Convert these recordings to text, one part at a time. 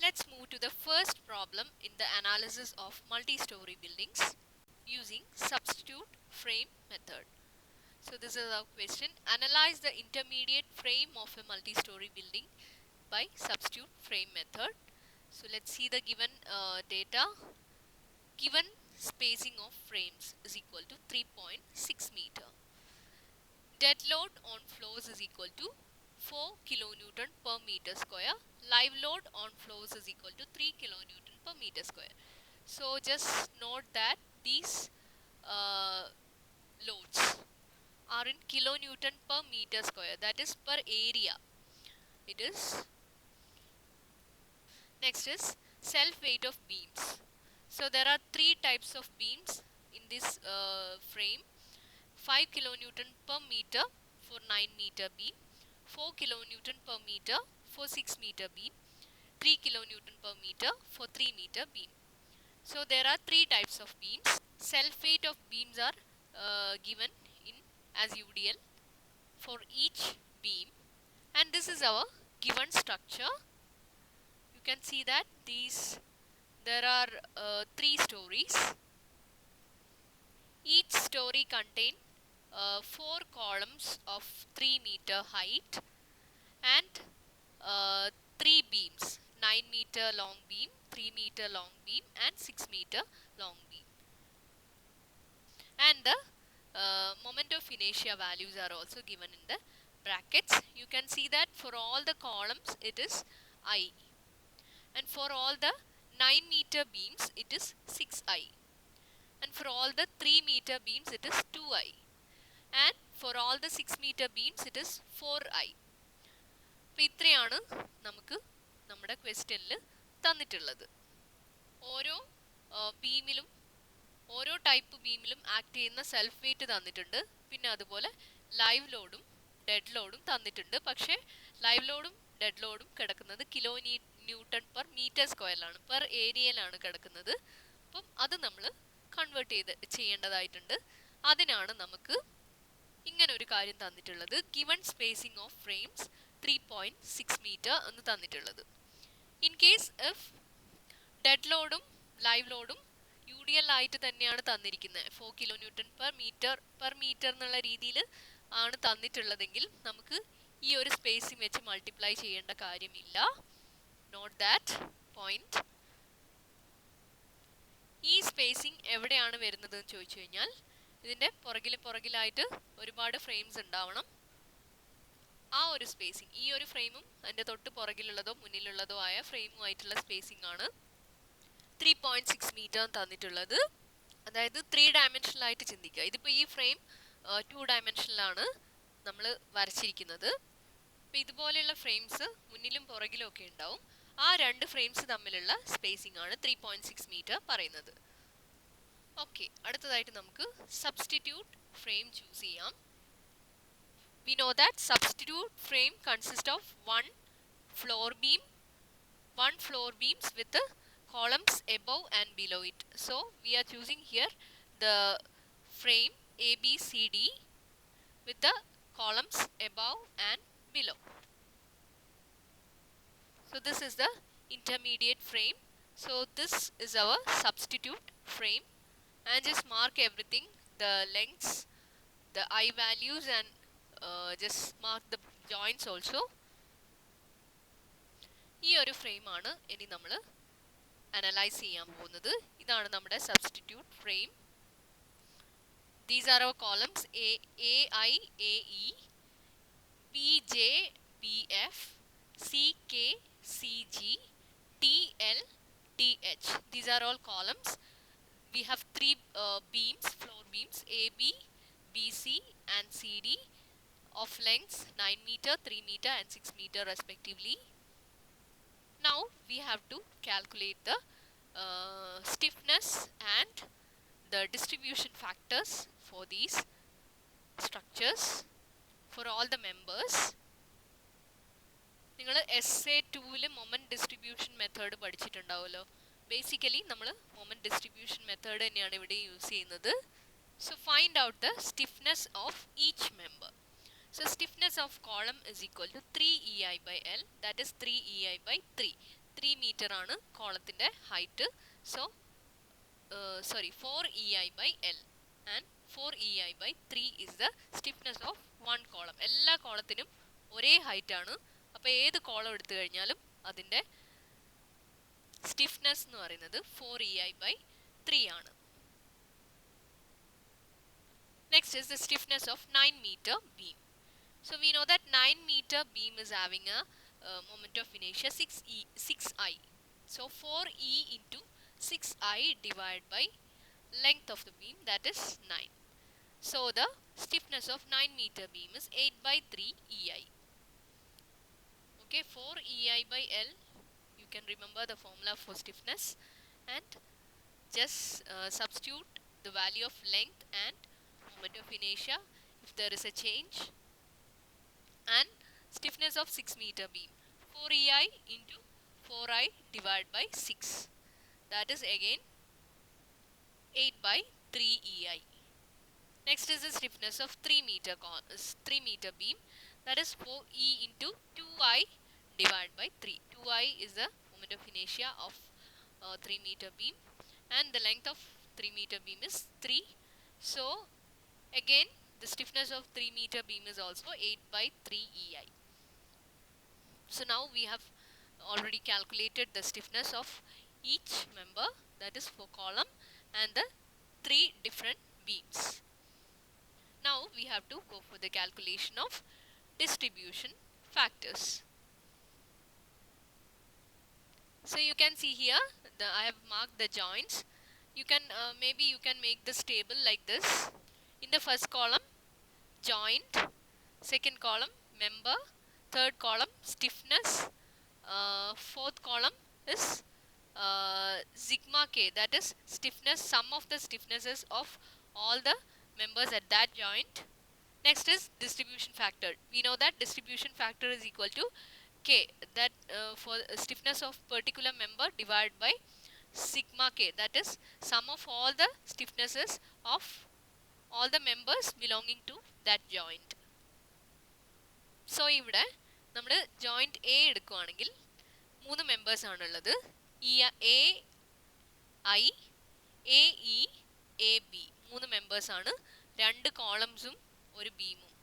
Let's move to the first problem in the analysis of multi-story buildings using substitute frame method. So this is our question. Analyze the intermediate frame of a multi-story building by substitute frame method. So let's see the given data. Given spacing of frames is equal to 3.6 meter. Dead load on floors is equal to 4 kilonewton per meter square. Live load on floors is equal to 3 kilonewton per meter square. So just note that these loads are in kilonewton per meter square, that is per area. It is next is self weight of beams. So there are three types of beams in this frame. 5 kilonewton per meter for 9 meter beam, 4 kilonewton per meter for 6 meter beam, 3 kilonewton per meter for 3 meter beam. So there are three types of beams. Self weight of beams are given in as UDL for each beam, and this is our given structure. You can see that there are 3 stories. Each story contains 4 columns of 3 meter height and 3 beams, 9 meter long beam, 3 meter long beam and 6 meter long beam. And the moment of inertia values are also given in the brackets. You can see that for all the columns it is I, and for all the 9 meter beams it is 6I, and for all the 3 meter beams it is 2I, and for all the 6 meter beams it is 4I. അപ്പോൾ ഇത്രയാണ് നമുക്ക് നമ്മുടെ ക്വസ്റ്റ്യനിൽ തന്നിട്ടുള്ളത്. ഓരോ ബീമിലും ഓരോ type ബീമിലും act ചെയ്യുന്ന self wait തന്നിട്ടുണ്ട്. പിന്നെ അതുപോലെ ലൈവ് ലോഡും ഡെഡ് ലോഡും തന്നിട്ടുണ്ട്. പക്ഷേ ലൈവ് ലോഡും ഡെഡ് ലോഡും കിടക്കുന്നത് കിലോ ന്യൂട്ടൺ പെർ മീറ്റർ സ്ക്വയറിലാണ്, പെർ ഏരിയയിലാണ് കിടക്കുന്നത്. അപ്പം അത് നമ്മൾ കൺവേർട്ട് ചെയ്യേണ്ടതായിട്ടുണ്ട്. അതിനാണ് നമുക്ക് ഇങ്ങനെ ഒരു കാര്യം തന്നിട്ടുള്ളത്. Given spacing of frames 3.6 metre എന്ന് തന്നിട്ടുള്ളത്. ഇൻ കേസ് ഇഫ് ഡെഡ് ലോഡും ലൈവ് ലോഡും UDL ആയിട്ട് തന്നെയാണ് തന്നിരിക്കുന്നത്, 4 kilonewton per meter എന്നുള്ള രീതിയിൽ ആണ് തന്നിട്ടുള്ളതെങ്കിൽ നമുക്ക് ഈ ഒരു സ്പേസിംഗ് വെച്ച് മൾട്ടിപ്ലൈ ചെയ്യേണ്ട കാര്യമില്ല. Note that point. ഈ സ്പേസിംഗ് എവിടെയാണ് വരുന്നത് എന്ന് ചോദിച്ചു കഴിഞ്ഞാൽ ഇതിൻ്റെ പുറകിലായിട്ട് ഒരുപാട് ഫ്രെയിംസ് ഉണ്ടാവണം. ആ ഒരു സ്പേസിംഗ്, ഈ ഒരു ഫ്രെയിമും അതിൻ്റെ തൊട്ട് പുറകിലുള്ളതോ മുന്നിലുള്ളതോ ആയ ഫ്രെയിമുമായിട്ടുള്ള സ്പേസിംഗ് ആണ് 3.6 മീറ്റർ തന്നിട്ടുള്ളത്. അതായത് 3 ഡയമെൻഷനിലായിട്ട് ചിന്തിക്കുക. ഇതിപ്പോൾ ഈ ഫ്രെയിം 2 ഡയമെൻഷനിലാണ് നമ്മൾ വരച്ചിരിക്കുന്നത്. അപ്പോൾ ഇതുപോലെയുള്ള ഫ്രെയിംസ് മുന്നിലും പുറകിലും ഒക്കെ ഉണ്ടാവും. ആ രണ്ട് ഫ്രെയിംസ് തമ്മിലുള്ള സ്പേസിംഗ് ആണ് 3.6 മീറ്റർ പറയുന്നത്. ഓക്കെ, അടുത്തതായിട്ട് നമുക്ക് സബ്സ്റ്റിറ്റ്യൂട്ട് ഫ്രെയിം ചൂസ് ചെയ്യാം. We know that substitute frame consists of one floor beams with the columns above and below it. So we are choosing here the frame ABCD with the columns above and below. So this is the intermediate frame. So this is our substitute frame, and just mark everything, the lengths, the I values, and just mark the joints also. ഈ ഒരു ഫ്രെയിമാണ് ഇനി നമ്മൾ analyse ചെയ്യാൻ പോകുന്നത്. ഇതാണ് നമ്മുടെ substitute frame. These are our columns AI, AE, BJ, BF, CK, CG, TL, TH. These are all columns. We have 3 beams, floor beams, AB, BC and CD of lengths 9 meter, 3 meter and 6 meter respectively. Now we have to calculate the stiffness and the distribution factors for these structures for all the members. നിങ്ങൾ SA2-ൽ moment distribution method പഠിച്ചിട്ടുണ്ടാവുമല്ലോ. Basically നമ്മൾ moment distribution method തന്നെയാണ് ഇവിടെ use ചെയ്യുന്നത്. So find out the stiffness of each member. So stiffness of column is equal to 3 EI by L, that is 3 EI by 3. 3 meter ആണ് കോളത്തിന്റെ height. So sorry 4 EI by L and 4 EI by 3 is the stiffness of one column. എല്ലാ കോളത്തിനും ഒരേ height ആണ്. അപ്പോൾ ഏത് column എടുത്തു കഴിഞ്ഞാലും അതിന്റെ stiffness എന്ന് പറയുന്നത് 4 EI by 3 ആണ്. Next is the stiffness of 9 meter beam. So we know that 9 meter beam is having a moment of inertia 6I. So 4E into 6I divided by length of the beam, that is 9. So the stiffness of 9 meter beam is 8 by 3 EI. Okay, 4 EI by L, you can remember the formula for stiffness and just substitute the value of length and moment of inertia if there is a change, and stiffness of 6 meter beam 4 EI into 4I divided by 6, that is again 8 by 3 EI. Next is the stiffness of 3 meter beam, that is 4E into 2I divided by 3. 2I is the moment of inertia of 3 meter beam and the length of 3 meter beam is 3. So again the stiffness of 3 meter beam is also 8 by 3 EI. So now we have already calculated the stiffness of each member, that is for column and the 3 different beams. Now we have to go for the calculation of distribution factors. So you can see here I have marked the joints. You can maybe you can make this table like this. In the first column joint, second column member, third column stiffness, fourth column is sigma k, that is stiffness, sum of the stiffnesses of all the members at that joint. Next is distribution factor. We know that distribution factor is equal to k, that for stiffness of particular member divided by sigma k, that is sum of all the stiffnesses of all the members belonging to that joint. So ഇവിടെ നമ്മൾ joint A എടുക്കുകയാണെങ്കിൽ 3 members ആണുള്ളത്. A I A E A B 3 members ആണ്, 2 columns-ഉം ഒരു beam-ഉം.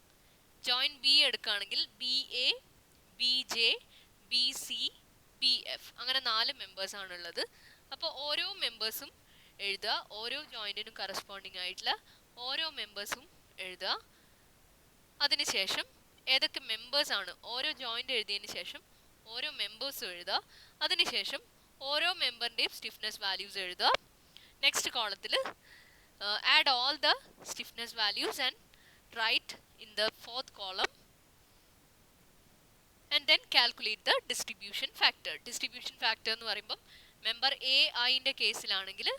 Joint B എടുക്കുകയാണെങ്കിൽ B A B J B C B F അങ്ങനെ 4 members ആണുള്ളത്. അപ്പോൾ ഓരോ മെമ്പേഴ്സും എഴുതുക, ഓരോ ജോയിൻറ്റിനും കറസ്പോണ്ടിങ് ആയിട്ടുള്ള ഓരോ മെമ്പേഴ്സും എഴുതുക. അതിനുശേഷം ഏതൊക്കെ മെമ്പേഴ്സ് ആണ്, ഓരോ ജോയിൻ്റ് എഴുതിയതിന് ശേഷം ഓരോ മെമ്പേഴ്സും എഴുതുക. അതിനുശേഷം ഓരോ മെമ്പറിൻ്റെയും സ്റ്റിഫ്നെസ് വാല്യൂസ് എഴുതുക. നെക്സ്റ്റ് കോളത്തിൽ add all the stiffness values and write in the fourth column and then calculate the distribution factor. Distribution factor എന്ന് പറയുമ്പോൾ member A I ന്റെ കേസിലാണെങ്കിൽ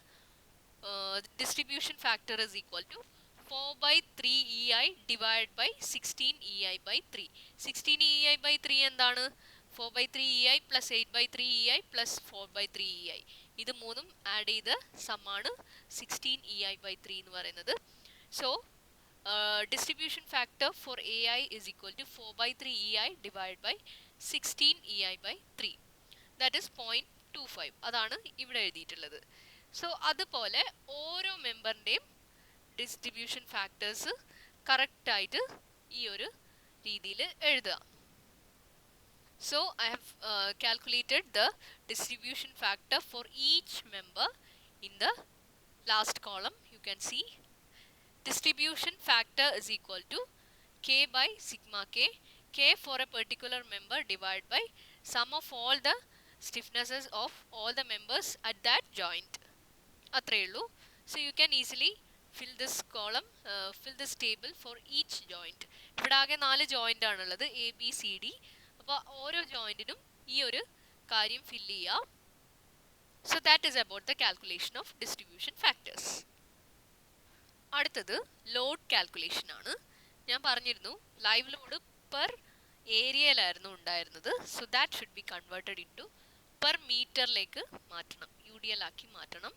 distribution factor is equal to 4 by 3 EI divided by 16 EI by 3. 16 EI by 3 എന്താണ്? 4 by 3 EI plus 8 by 3 EI plus 4 by 3 EI. ഇത് മൂന്നും add ചെയ്ത് സമ്മാണ് 16 EI by 3 എന്ന് പറയുന്നത്. So distribution factor for AI is equal to 4 by 3 EI divided by 16 EI by 3. That is 0.25. അതാണ് ഇവിടെ എഴുതിയിട്ടുള്ളത്. So അതുപോലെ ഓരോ മെമ്പറിൻ്റെയും ഡിസ്ട്രിബ്യൂഷൻ ഫാക്ടേഴ്സ് കറക്റ്റായിട്ട് ഈ ഒരു രീതിയിൽ എഴുതുക. So I have calculated the distribution factor for each member in the last column. You can see distribution factor is equal to k by sigma k, k for a particular member divided by sum of all the stiffnesses of all the members at that joint. അത്രേ ഉള്ളൂ. So you can easily fill this column, fill this table for each joint. ഇവിടെ ആകെ 4 joint ആണുള്ളത്, A B C D. അപ്പോൾ ഓരോ ജോയിൻറ്റിനും ഈ ഒരു കാര്യം ഫില്ല് ചെയ്യുക. So that is about the calculation of distribution factors. അടുത്തത് ലോഡ് കാൽക്കുലേഷൻ ആണ്. ഞാൻ പറഞ്ഞിരുന്നു ലൈവ് ലോഡ് പെർ ഏരിയയിലായിരുന്നു ഉണ്ടായിരുന്നത്. So that should be converted into per മീറ്ററിലേക്ക് മാറ്റണം, UDL ആക്കി മാറ്റണം.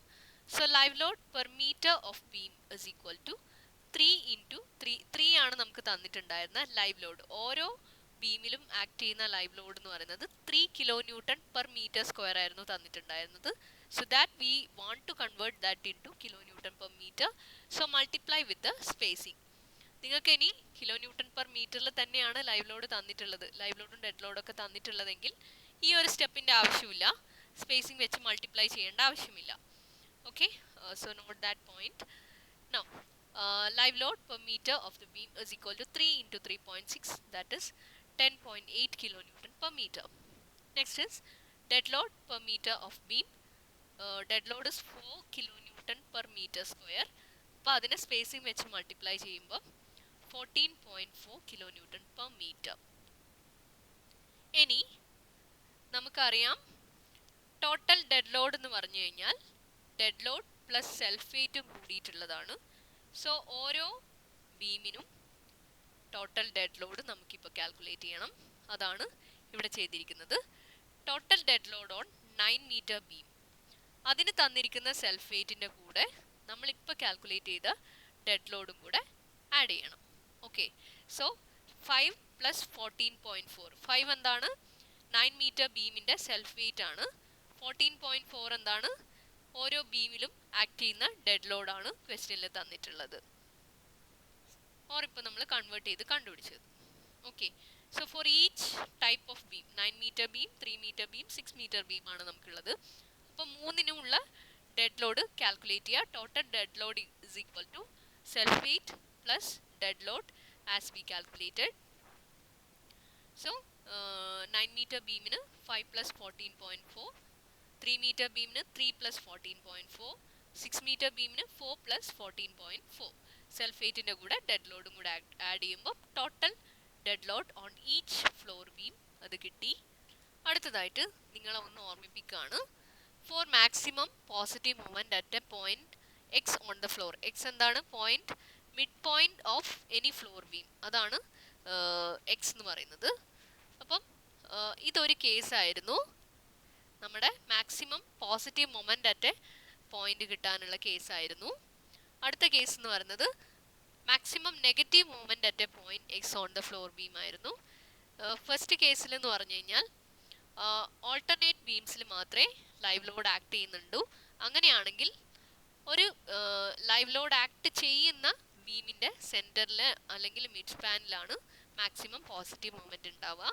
So live load per metre of beam is equal to 3 into 3 ആണ് നമുക്ക് തന്നിട്ടുണ്ടായിരുന്ന ലൈവ് ലോഡ്. ഓരോ ബീമിലും ആക്ട് ചെയ്യുന്ന ലൈവ് ലോഡ് എന്ന് പറയുന്നത് 3 kilo newton per metre square ആയിരുന്നു തന്നിട്ടുണ്ടായിരുന്നത്. So that we want to convert that in to kilo newton per metre. So multiply with the spacing. നിങ്ങൾക്ക് ഇനി കിലോ ന്യൂട്ടൺ പെർ മീറ്ററിൽ തന്നെയാണ് ലൈവ് ലോഡ് തന്നിട്ടുള്ളത്, ലൈവ് ലോഡും ഡെഡ് ലോഡൊക്കെ തന്നിട്ടുള്ളതെങ്കിൽ ഈ ഒരു സ്റ്റെപ്പിൻ്റെ ആവശ്യമില്ല, സ്പേസിംഗ് വെച്ച് മൾട്ടിപ്ലൈ ചെയ്യേണ്ട ആവശ്യമില്ല. Okay, so note that point. Now live load per meter of the beam is equal to 3 into 3.6, that is 10.8 kilonewton per meter. Next is dead load per meter of beam. Dead load is 4 kilonewton per meter square. അപ്പോൾ അതിനെ spacing വെച്ച് multiply ചെയ്യുമ്പോൾ 14.4 kilonewton per meter. ഇനി നമുക്കറിയാം total dead load എന്ന് പറഞ്ഞു കഴിഞ്ഞാൽ dead load plus self വെയ്റ്റും കൂടിയിട്ടുള്ളതാണ്. സോ ഓരോ ബീമിനും ടോട്ടൽ ഡെഡ് ലോഡ് നമുക്കിപ്പോൾ കാൽക്കുലേറ്റ് ചെയ്യണം. അതാണ് ഇവിടെ ചെയ്തിരിക്കുന്നത്. Total dead load on 9 metre beam, അതിന് തന്നിരിക്കുന്ന സെൽഫ് വെയ്റ്റിൻ്റെ കൂടെ നമ്മളിപ്പോൾ കാൽക്കുലേറ്റ് ചെയ്ത ഡെഡ് ലോഡും കൂടെ ആഡ് ചെയ്യണം. Okay, so 5 plus 14.4. 5 എന്താണ്? 9 മീറ്റർ ബീമിൻ്റെ സെൽഫ് വെയ്റ്റ് ആണ്. 14.4 എന്താണ്? ഓരോ ബീമിലും ആക്ട് ചെയ്യുന്ന ഡെഡ് ലോഡാണ് ക്വസ്റ്റ്യനിൽ തന്നിട്ടുള്ളത്, ഓർ ഇപ്പോൾ നമ്മൾ കൺവേർട്ട് ചെയ്ത് കണ്ടുപിടിച്ചത്. Okay, so for each type of beam, 9 metre beam, 3 metre beam, 6 metre beam ആണ് നമുക്കുള്ളത്. അപ്പോൾ മൂന്നിനുമുള്ള ഡെഡ് ലോഡ് കാൽക്കുലേറ്റ് ചെയ്യുക. Total dead load is equal to self weight plus dead load as we calculated. So 9 metre ബീമിന് 5 plus 14.4, 3 metre ബീമിന് 3 plus 14.4, 6 metre ബീമിന് 4 plus 14.4. Self വെയ്റ്റിൻ്റെ കൂടെ ഡെഡ് ലോഡും കൂടെ ആഡ് ചെയ്യുമ്പോൾ total dead load on each floor beam അത് കിട്ടി. അടുത്തതായിട്ട് നിങ്ങളെ ഒന്ന് ഓർമ്മിപ്പിക്കുകയാണ്, for maximum positive moment at a point X on the floor. X എന്താണ്? Point mid point of any floor beam, അതാണ് എക്സ് എന്ന് പറയുന്നത്. അപ്പം ഇതൊരു കേസായിരുന്നു, നമ്മുടെ maximum positive moment at a point കിട്ടാനുള്ള കേസായിരുന്നു. അടുത്ത കേസ് എന്ന് പറയുന്നത് maximum negative moment at a point X on the floor beam ആയിരുന്നു. ഫസ്റ്റ് കേസിൽ എന്ന് പറഞ്ഞു കഴിഞ്ഞാൽ ഓൾട്ടർനേറ്റ് ബീംസിൽ മാത്രമേ ലൈവ് ലോഡ് ആക്ട് ചെയ്യുന്നുള്ളൂ. അങ്ങനെയാണെങ്കിൽ ഒരു ലൈവ് ലോഡ് ആക്ട് ചെയ്യുന്ന ബീമിൻ്റെ സെൻറ്ററിൽ അല്ലെങ്കിൽ മിഡ് സ്പാനിലാണ് മാക്സിമം പോസിറ്റീവ് മൊമെൻറ്റ് ഉണ്ടാവുക.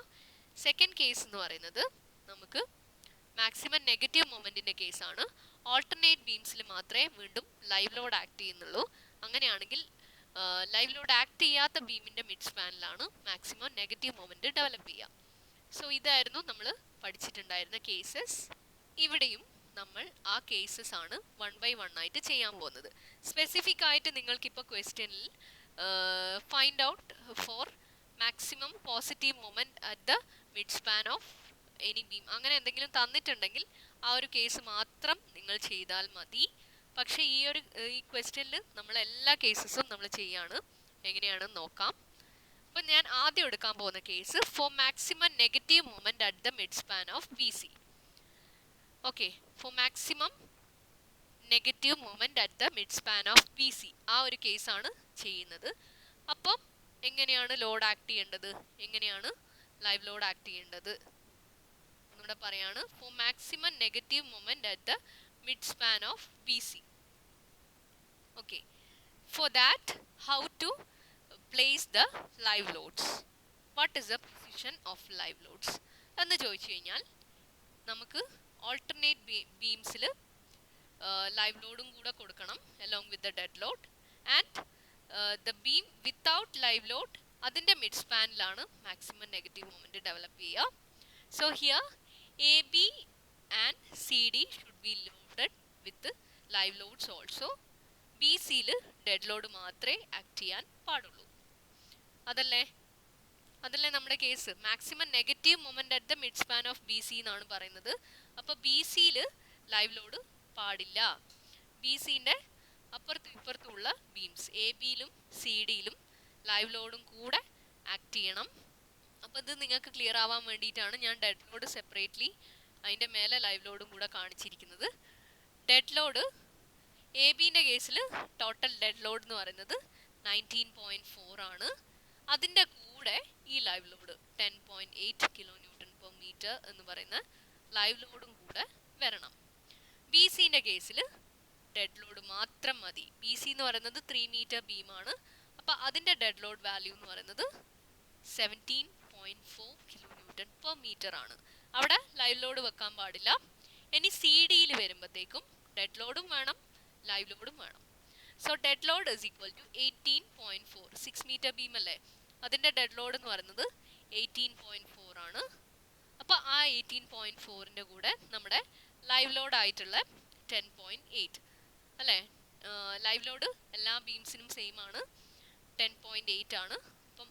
സെക്കൻഡ് കേസ് എന്ന് പറയുന്നത് നമുക്ക് മാക്സിമം നെഗറ്റീവ് മൊമെൻറ്റിൻ്റെ കേസാണ്. ഓൾട്ടർനേറ്റ് ബീംസിൽ മാത്രമേ വീണ്ടും ലൈവ് ലോഡ് ആക്ട് ചെയ്യുന്നുള്ളൂ. അങ്ങനെയാണെങ്കിൽ ലൈവ് ലോഡ് ആക്ട് ചെയ്യാത്ത ബീമിൻ്റെ മിഡ് സ്പാനിലാണ് മാക്സിമം നെഗറ്റീവ് മൊമെൻറ്റ് ഡെവലപ്പ് ചെയ്യുക. സോ ഇതായിരുന്നു നമ്മൾ പഠിച്ചിട്ടുണ്ടായിരുന്ന കേസസ്. ഇവിടെയും നമ്മൾ ആ കേസസ് ആണ് 1 by 1 ആയിട്ട് ചെയ്യാൻ പോകുന്നത്. സ്പെസിഫിക് ആയിട്ട് നിങ്ങൾക്കിപ്പോൾ ക്വസ്റ്റ്യനിൽ find out for maximum positive moment at the mid span of any beam അങ്ങനെ എന്തെങ്കിലും തന്നിട്ടുണ്ടെങ്കിൽ ആ ഒരു കേസ് മാത്രം നിങ്ങൾ ചെയ്താൽ മതി. പക്ഷേ ഈ ക്വസ്റ്റ്യനിൽ നമ്മൾ എല്ലാ കേസസും നമ്മൾ ചെയ്യാണ്. എങ്ങനെയാണെന്ന് നോക്കാം. അപ്പം ഞാൻ ആദ്യം എടുക്കാൻ പോകുന്ന case for maximum negative moment at the mid span of B C. Okay, for maximum negative moment at the mid span of B C, ആ ഒരു കേസാണ് ചെയ്യുന്നത്. അപ്പം എങ്ങനെയാണ് ലോഡ് ആക്ട് ചെയ്യേണ്ടത്, എങ്ങനെയാണ് ലൈവ് ലോഡ് ആക്ട് ചെയ്യേണ്ടത് ഇവിടെ പറയാണ്. For maximum negative moment at the mid span of B C. Okay, for that how to place the live loads, what is the position of live loads എന്ന് ചോദിച്ചു കഴിഞ്ഞാൽ നമുക്ക് alternate ബീംസിൽ live ലോഡും കൂടെ കൊടുക്കണം along with the dead load. And the beam without live load അതിൻ്റെ mid സ്പാനിലാണ് maximum negative moment develop ചെയ്യുക. So here AB and CD should be loaded with live loads also. BCയിൽ ഡെഡ് ലോഡ് മാത്രമേ act ചെയ്യാൻ പാടുള്ളൂ. അതല്ലേ നമ്മുടെ case. Maximum negative moment at the mid span of B C എന്നാണ് പറയുന്നത്. അപ്പോൾ ബി സിയിൽ ലൈവ് ലോഡ് പാടില്ല. ബി സിൻ്റെ അപ്പുറത്തും ഇപ്പുറത്തുമുള്ള ബീംസ് എ ബിയിലും സി ഡിയിലും ലൈവ് ലോഡും കൂടെ ആക്ട് ചെയ്യണം. അപ്പോൾ ഇത് നിങ്ങൾക്ക് ക്ലിയർ ആവാൻ വേണ്ടിയിട്ടാണ് ഞാൻ ഡെഡ് ലോഡ് സെപ്പറേറ്റ്ലി അതിൻ്റെ മേലെ ലൈവ് ലോഡും കൂടെ കാണിച്ചിരിക്കുന്നത്. ഡെഡ് ലോഡ് എ ബിൻ്റെ കേസിൽ ടോട്ടൽ ഡെഡ് ലോഡ് എന്ന് പറയുന്നത് 19.4 ആണ്. അതിൻ്റെ കൂടെ ഈ live load 10.8 kilo newton per metre എന്ന് പറയുന്ന ലൈവ് ലോഡും കൂടെ വരണം. ബി സിൻ്റെ കേസിൽ ഡെഡ് ലോഡ് മാത്രം മതി. ബി സി എന്ന് പറയുന്നത് 3 മീറ്റർ ബീമാണ്. അപ്പോൾ അതിൻ്റെ ഡെഡ് ലോഡ് വാല്യൂ എന്ന് പറയുന്നത് 17.4 കിലോ ന്യൂട്ടൺ പെർ മീറ്റർ ആണ്. അവിടെ ലൈവ് ലോഡ് വെക്കാൻ പാടില്ല. ഇനി സി ഡിയിൽ വരുമ്പോഴത്തേക്കും ഡെഡ് ലോഡും വേണം, ലൈവ് ലോഡും വേണം. So dead load is equal to 18.4. 6 metre beam അല്ലേ, അതിൻ്റെ ഡെഡ് ലോഡ് എന്ന് പറയുന്നത് 18.4 ആണ്. അപ്പോൾ ആ 18.4ൻ്റെ കൂടെ നമ്മുടെ ലൈവ് ലോഡ് ആയിട്ടുള്ള 10.8 അല്ലേ, ലൈവ് ലോഡ് എല്ലാ ബീംസിനും സെയിം ആണ്, 10.8 ആണ്. അപ്പം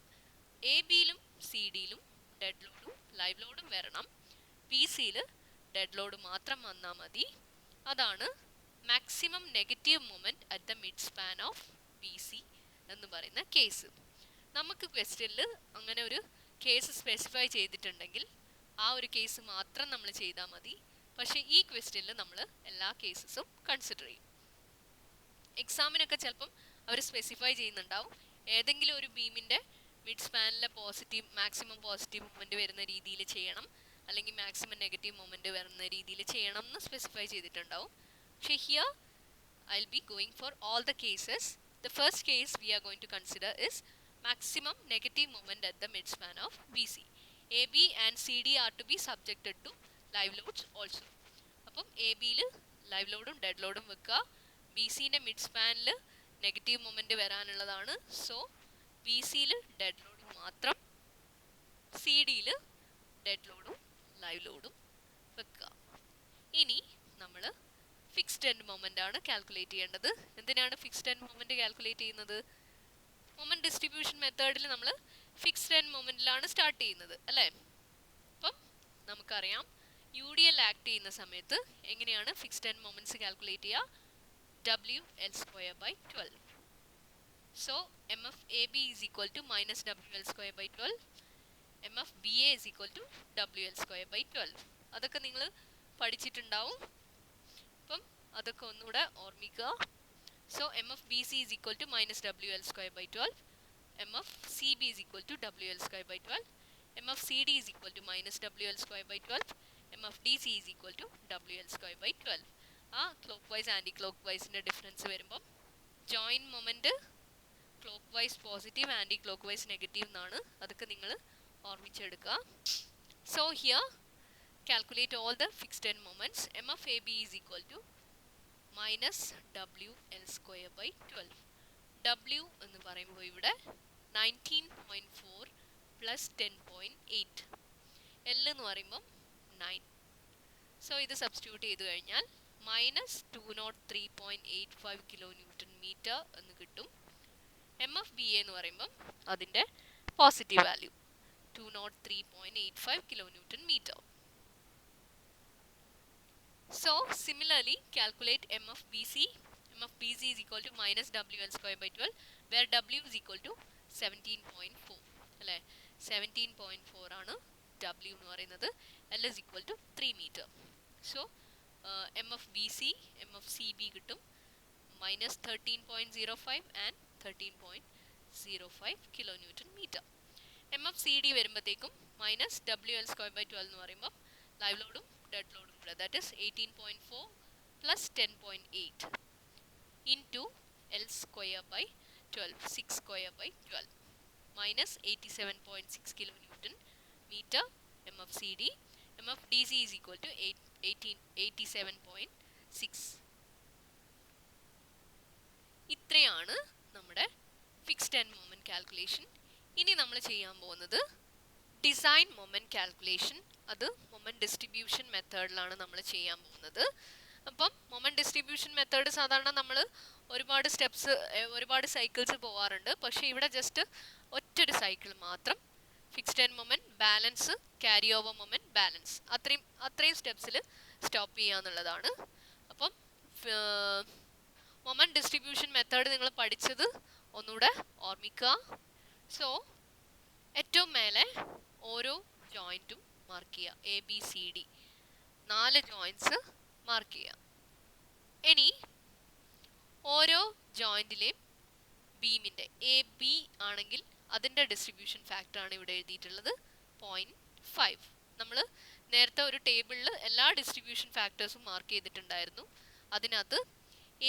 എ ബിയിലും സി ഡിയിലും ഡെഡ് ലോഡും ലൈവ് ലോഡും വരണം. ബി സിയിൽ ഡെഡ് ലോഡ് മാത്രം വന്നാൽ മതി. അതാണ് maximum negative moment at the mid span of B C എന്ന് പറയുന്ന കേസ്. നമുക്ക് ക്വസ്റ്റ്യനിൽ അങ്ങനെ ഒരു കേസ് സ്പെസിഫൈ ചെയ്തിട്ടുണ്ടെങ്കിൽ ആ ഒരു കേസ് മാത്രം നമ്മൾ ചെയ്താൽ മതി. പക്ഷേ ഈ ക്വസ്റ്റ്യനിൽ നമ്മൾ എല്ലാ കേസസും കൺസിഡർ ചെയ്യും. എക്സാമിനൊക്കെ ചിലപ്പം അവർ സ്പെസിഫൈ ചെയ്യുന്നുണ്ടാവും ഏതെങ്കിലും ഒരു ബീമിൻ്റെ മിഡ് സ്പാനിലെ മാക്സിമം പോസിറ്റീവ് മൊമെൻറ്റ് വരുന്ന രീതിയിൽ ചെയ്യണം, അല്ലെങ്കിൽ മാക്സിമം നെഗറ്റീവ് മൊമെൻറ്റ് വരുന്ന രീതിയിൽ ചെയ്യണം എന്ന് സ്പെസിഫൈ ചെയ്തിട്ടുണ്ടാവും. പക്ഷേ here I will be going for all the cases. The first case we are going to consider is maximum negative moment at the midspan of BC. AB and CD are to be subjected to live loads also. അപ്പം A ബിയിൽ live ലോഡും dead ലോഡും വെക്കുക. B സിൻ്റെ mid സ്പാനിൽ negative moment വരാനുള്ളതാണ്. So B സിയിൽ dead load മാത്രം, സി ഡിയിൽ ഡെഡ് ലോഡും ലൈവ് ലോഡും വെക്കുക. ഇനി നമ്മൾ ഫിക്സ്ഡ് എൻഡ് മൊമെൻ്റ് ആണ് കാൽക്കുലേറ്റ് ചെയ്യേണ്ടത്. എന്തിനാണ് ഫിക്സ്ഡ് എൻഡ് മൊമെൻറ്റ് കാൽക്കുലേറ്റ് ചെയ്യുന്നത്? മൊമെൻറ്റ് ഡിസ്ട്രിബ്യൂഷൻ മെത്തേഡിൽ നമ്മൾ ഫിക്സ്ഡ് എൻഡ് മൊമെൻറ്റിലാണ് സ്റ്റാർട്ട് ചെയ്യുന്നത് അല്ലേ. അപ്പം നമുക്കറിയാം യു ഡി എൽ ആക്ട് ചെയ്യുന്ന സമയത്ത് എങ്ങനെയാണ് ഫിക്സ്ഡ് എൻഡ് മൊമെൻറ്റ്സ് കാൽക്കുലേറ്റ് ചെയ്യുക? WL²/12. So MFAB is equal to -WL²/12. MFBA is equal to WL²/12. അതൊക്കെ നിങ്ങൾ പഠിച്ചിട്ടുണ്ടാവും. അപ്പം അതൊക്കെ ഒന്നുകൂടെ ഓർമ്മിക്കുക. So MFBC is equal to -WL²/12. MFCB is equal to WL²/12. MFCD is equal to -WL²/12. MFDC is equal to WL²/12. ആ clockwise anti clock വൈസിൻ്റെ difference വരുമ്പം joint moment clockwise positive, anticlockwise negative എന്നാണ്. അതൊക്കെ നിങ്ങൾ ഓർമ്മിച്ചെടുക്കുക. So here calculate all the fixed end moments. MFAB is equal to -WL²/12. W എന്ന് പറയുമ്പോൾ ഇവിടെ 19.4 പ്ലസ് 10.8. L എന്ന് പറയുമ്പം 9. സോ ഇത് സബ്സ്റ്റിറ്റ്യൂട്ട് ചെയ്ത് കഴിഞ്ഞാൽ -203.85 കിലോ ന്യൂട്ടൺ മീറ്റർ എന്ന് കിട്ടും. MFBA എന്ന് പറയുമ്പം അതിൻ്റെ positive value 203.85 kilo newton metre. So similarly calculate MFBC. MFBC is equal to -WL²/12, where W is equal to 17.4 അല്ലേ. 17.4 ആണ് W എന്ന് പറയുന്നത്. L is equal to 3 meter. So MFBC, MFCB കിട്ടും -13.05 and 13.05 kilo newton metre. MFCD വരുമ്പോഴത്തേക്കും -WL²/12 എന്ന് പറയുമ്പോൾ live ലോഡും dead ലോഡും കൂടെ, that is 18.4 plus 10.8 into L²/12, 6²/12 minus 87.6 kilonewton meter MFCD. MFDC is equal to 87.6. ഇത്രയാണ് നമ്മുടെ ഫിക്സ്ഡ് എൻഡ് മൊമെൻറ്റ് കാൽക്കുലേഷൻ. ഇനി നമ്മൾ ചെയ്യാൻ പോകുന്നത് ഡിസൈൻ മൊമെൻറ്റ് കാൽക്കുലേഷൻ. അത് മൊമെൻറ്റ് ഡിസ്ട്രിബ്യൂഷൻ മെത്തേഡിലാണ് നമ്മൾ ചെയ്യാൻ പോകുന്നത്. അപ്പം മൊമെൻറ്റ് ഡിസ്ട്രിബ്യൂഷൻ മെത്തേഡ് സാധാരണ നമ്മൾ ഒരുപാട് സ്റ്റെപ്സ്, ഒരുപാട് സൈക്കിൾസ് പോവാറുണ്ട്. പക്ഷേ ഇവിടെ ജസ്റ്റ് ഒറ്റൊരു സൈക്കിൾ മാത്രം. Fixed end moment, balance, carry over moment, balance, അത്രയും സ്റ്റെപ്സിൽ സ്റ്റോപ്പ് ചെയ്യുക എന്നുള്ളതാണ്. അപ്പം മൊമെൻറ്റ് ഡിസ്ട്രിബ്യൂഷൻ മെത്തേഡ് നിങ്ങൾ പഠിച്ചത് ഒന്നുകൂടെ ഓർമ്മിക്കുക. സോ ഏറ്റവും മേലെ ഓരോ ജോയിൻറ്റും മാർക്ക് ചെയ്യുക. ABCD 4 ജോയിൻറ്റ്സ് മാർക്ക് ചെയ്യുക. ഇനി ഓരോ ജോയിൻറ്റിലെയും ബീമിൻ്റെ AB ആണെങ്കിൽ അതിൻ്റെ ഡിസ്ട്രിബ്യൂഷൻ ഫാക്ടറാണ് ഇവിടെ എഴുതിയിട്ടുള്ളത് 0.5. നമ്മൾ നേരത്തെ ഒരു ടേബിളിൽ എല്ലാ ഡിസ്ട്രിബ്യൂഷൻ ഫാക്ടേഴ്സും മാർക്ക് ചെയ്തിട്ടുണ്ടായിരുന്നു. അതിനകത്ത്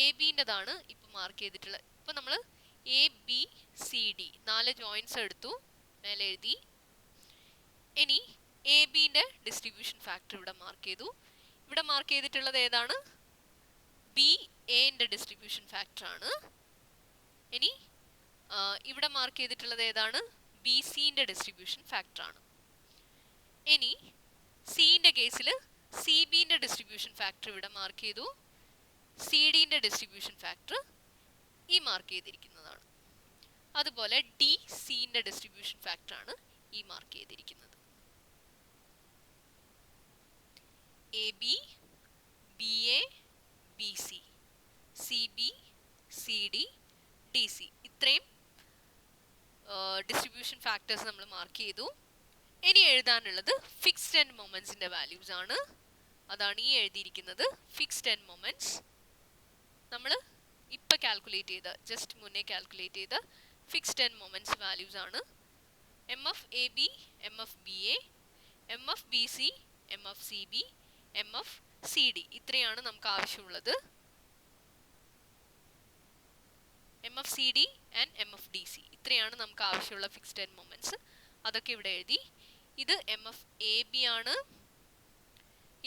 എ ബിൻ്റെതാണ് ഇപ്പോൾ മാർക്ക് ചെയ്തിട്ടുള്ളത്. ഇപ്പോൾ നമ്മൾ A B C D 4 joints എടുത്തു, മേലെ എഴുതി. ഇനി എ ബിൻ്റെ ഡിസ്ട്രിബ്യൂഷൻ ഫാക്ടർ ഇവിടെ മാർക്ക് ചെയ്തു. ഇവിടെ മാർക്ക് ചെയ്തിട്ടുള്ളത് ഏതാണ്? ബി എൻ്റെ ഡിസ്ട്രിബ്യൂഷൻ ഫാക്ടറാണ്. ഇനി ഇവിടെ മാർക്ക് ചെയ്തിട്ടുള്ളത് ഏതാണ്? ബി സിൻ്റെ ഡിസ്ട്രിബ്യൂഷൻ ഫാക്ടറാണ്. ഇനി സിൻ്റെ കേസിൽ സി ബിൻ്റെ ഡിസ്ട്രിബ്യൂഷൻ ഫാക്ടർ ഇവിടെ മാർക്ക് ചെയ്തു. സി ഡിൻ്റെ ഡിസ്ട്രിബ്യൂഷൻ ഫാക്ടർ ഈ മാർക്ക് ചെയ്തിരിക്കുന്നതാണ്. അതുപോലെ ഡി സിൻ്റെ ഡിസ്ട്രിബ്യൂഷൻ ഫാക്ടറാണ് ഈ മാർക്ക് ചെയ്തിരിക്കുന്നത്. A B, B A, B C, C B, C D, D C, ഇത്രയും ഡിസ്ട്രിബ്യൂഷൻ ഫാക്ടേഴ്സ് നമ്മൾ മാർക്ക് ചെയ്തു. ഇനി എഴുതാനുള്ളത് ഫിക്സ്ഡ് എൻഡ് മൊമെന്റ്സിന്റെ വാല്യൂസ് ആണ്. അതാണ് ഈ എഴുതിയിരിക്കുന്നത്. ഫിക്സ്ഡ് എൻഡ് മൊമെന്റ്സ് നമ്മൾ ഇപ്പം കാൽക്കുലേറ്റ് ചെയ്ത, ജസ്റ്റ് മുന്നേ കാൽക്കുലേറ്റ് ചെയ്ത ഫിക്സ്ഡ് എൻഡ് മൊമെന്റ്സ് വാല്യൂസ് ആണ്. M F A B, M F B A, M F B C, M F C B, M F C D, ഇത്രയാണ് നമുക്ക് ആവശ്യമുള്ളത്. M F C D and M F D C, ഇത്രയാണ് നമുക്ക് ആവശ്യമുള്ള fixed end moments. അതൊക്കെ ഇവിടെ എഴുതി. ഇത് എം എഫ് എ ബി ആണ്,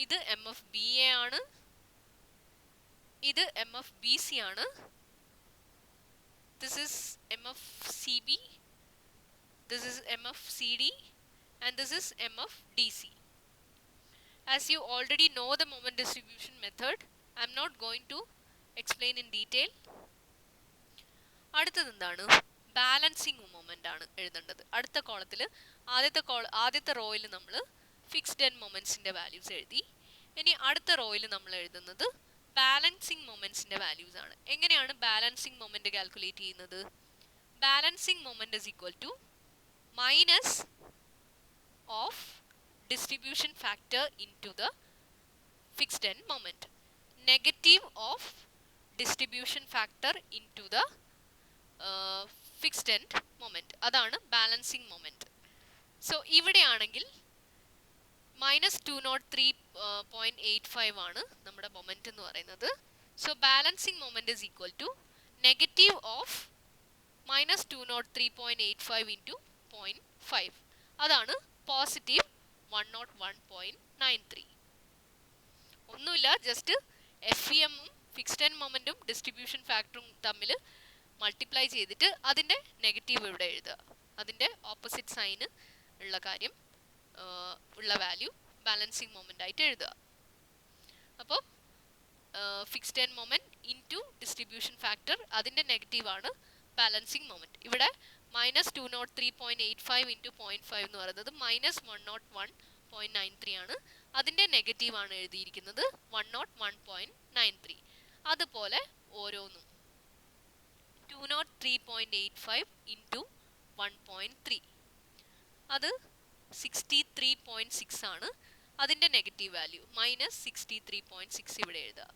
ഇത് എം എഫ് ബി എ ആണ്, ഇത് എം എഫ് ബി സി ആണ്, this is MF CB, this is MF CD, and this is MF DC. As you already know the moment distribution method, I am not going to explain in detail. അടുത്തത് എന്താണ്? Balancing moment ആണ് എഴുതേണ്ടത്. അടുത്ത കോളത്തിൽ ആദ്യത്തെ റോയിൽ നമ്മൾ fixed end മൊമെന്റ്സിന്റെ values എഴുതി. ഇനി അടുത്ത റോയിൽ നമ്മൾ എഴുതുന്നത് ബാലൻസിങ് മൊമെന്റ്സിന്റെ വാല്യൂസ് ആണ്. എങ്ങനെയാണ് ബാലൻസിങ് മൊമെന്റ് കാൽക്കുലേറ്റ് ചെയ്യുന്നത്? Balancing moment is equal to minus of distribution factor into the fixed end moment, negative of distribution factor into the fixed end moment. അതാണ് balancing moment. So ഇവിടെയാണെങ്കിൽ -203.85 ആണ് നമ്മുടെ moment എന്ന് പറയുന്നത്. So balancing moment is equal to negative of -203.85 into 0.5. അതാണ് positive 101.93. ഒന്നുമില്ല, just F E എമ്മും fixed end momentum distribution ഫാക്ടറും തമ്മിൽ മൾട്ടിപ്ലൈ ചെയ്തിട്ട് അതിൻ്റെ നെഗറ്റീവ് ഇവിടെ എഴുതുക. അതിൻ്റെ ഓപ്പോസിറ്റ് സൈന് ഉള്ള കാര്യം ഉള്ള വാല്യൂ ബാലൻസിങ് മൊമെന്റ് ആയിട്ട് എഴുതുക. അപ്പോൾ fixed end moment into distribution factor, അതിൻ്റെ നെഗറ്റീവ് ആണ് ബാലൻസിങ് മൊമെന്റ്. ഇവിടെ -203.85 ഇൻറ്റു 0.5 എന്ന് പറയുന്നത് -101.93 ആണ്. അതിൻ്റെ നെഗറ്റീവ് ആണ് എഴുതിയിരിക്കുന്നത് 101.93. അതുപോലെ ഓരോന്നും 203.85 ഇൻറ്റു 1.3, അത് 63.6 ആണ്. അതിൻ്റെ നെഗറ്റീവ് വാല്യൂ -63.6 ഇവിടെ എഴുതുക.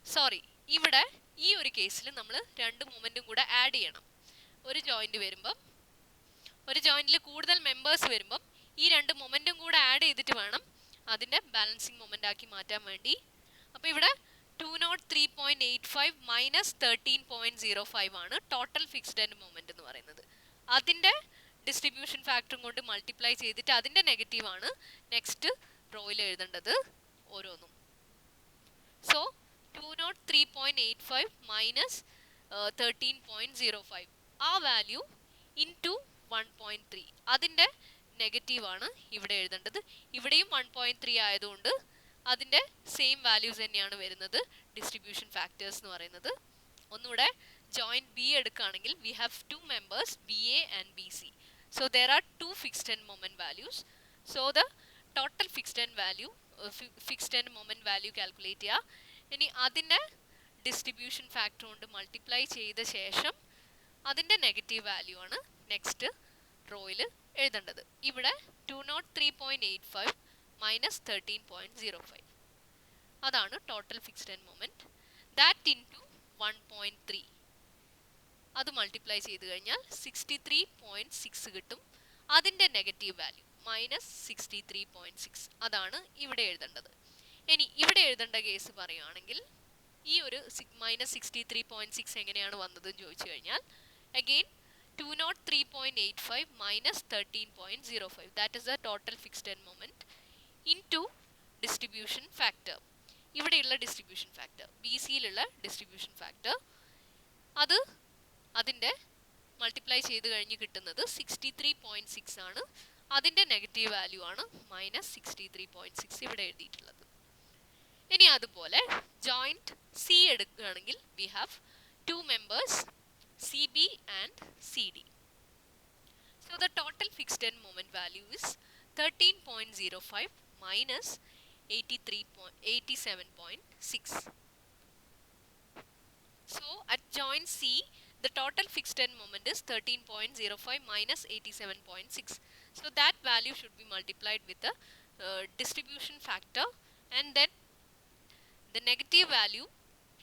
സോറി, ഇവിടെ ഈ ഒരു കേസിൽ നമ്മൾ രണ്ട് മൊമെന്റും കൂടെ ആഡ് ചെയ്യണം. ഒരു ജോയിന്റ് വരുമ്പം, ഒരു ജോയിന്റിൽ കൂടുതൽ മെമ്പേഴ്സ് വരുമ്പം ഈ രണ്ട് മൊമെന്റും കൂടെ ആഡ് ചെയ്തിട്ട് വേണം അതിൻ്റെ ബാലൻസിങ് മൊമെന്റ് ആക്കി മാറ്റാൻ വേണ്ടി. അപ്പോൾ ഇവിടെ 203.85 -13.05 ആണ് ടോട്ടൽ ഫിക്സ്ഡ് എൻഡ് മൊമെന്റ് എന്ന് പറയുന്നത്. അതിൻ്റെ ഡിസ്ട്രിബ്യൂഷൻ ഫാക്ടറും കൊണ്ട് മൾട്ടിപ്ലൈ ചെയ്തിട്ട് അതിൻ്റെ നെഗറ്റീവ് ആണ് നെക്സ്റ്റ് റോയിൽ എഴുതേണ്ടത് ഓരോന്നും. സോ 203.85 -13.05, ആ വാല്യൂ ഇൻറ്റു 1.3, അതിൻ്റെ നെഗറ്റീവ് ആണ് ഇവിടെ എഴുതേണ്ടത്. ഇവിടെയും 1.3 ആയതുകൊണ്ട് അതിൻ്റെ സെയിം വാല്യൂസ് തന്നെയാണ് വരുന്നത് ഡിസ്ട്രിബ്യൂഷൻ ഫാക്ടേഴ്സ് എന്ന് പറയുന്നത്. ഒന്നുകൂടെ joint B എടുക്കുകയാണെങ്കിൽ we have two members BA and BC. So there are two fixed end moment values. So the total fixed end value, fixed end moment value calculate ചെയ്യുക. ഇനി അതിൻ്റെ distribution factor കൊണ്ട് multiply ചെയ്ത ശേഷം അതിൻ്റെ negative value ആണ് next റോയിൽ എഴുതേണ്ടത്. ഇവിടെ 203.85 -13.05, അതാണ് total fixed end moment. That into 1.3, അത് മൾട്ടിപ്ലൈ ചെയ്ത് കഴിഞ്ഞാൽ 63.6 കിട്ടും. അതിൻ്റെ നെഗറ്റീവ് വാല്യൂ -63.6 അതാണ് ഇവിടെ എഴുതേണ്ടത്. ഇനി ഇവിടെ എഴുതേണ്ട കേസ് പറയുകയാണെങ്കിൽ ഈ ഒരു -63.6 എങ്ങനെയാണ് വന്നതെന്ന് ചോദിച്ചു കഴിഞ്ഞാൽ again 203.85 minus 13.05 that is the total fixed end moment into distribution factor. ഇവിടെയുള്ള ഡിസ്ട്രിബ്യൂഷൻ ഫാക്ടർ ബി സിയിലുള്ള ഡിസ്ട്രിബ്യൂഷൻ ഫാക്ടർ അത് അതിൻ്റെ മൾട്ടിപ്ലൈ ചെയ്ത് കഴിഞ്ഞ് കിട്ടുന്നത് 63.6 ആണ്. അതിൻ്റെ നെഗറ്റീവ് വാല്യൂ ആണ് -63.6 ഇവിടെ എഴുതിയിട്ടുള്ളത്. ഇനി അതുപോലെ ജോയിൻറ്റ് സി എടുക്കുകയാണെങ്കിൽ we have 2 members CB and CD. So the total fixed end moment value is 13.05 minus 87.6. So at joint C, the total fixed end moment is 13.05 minus 87.6. So that value should be multiplied with the distribution factor, and then the negative value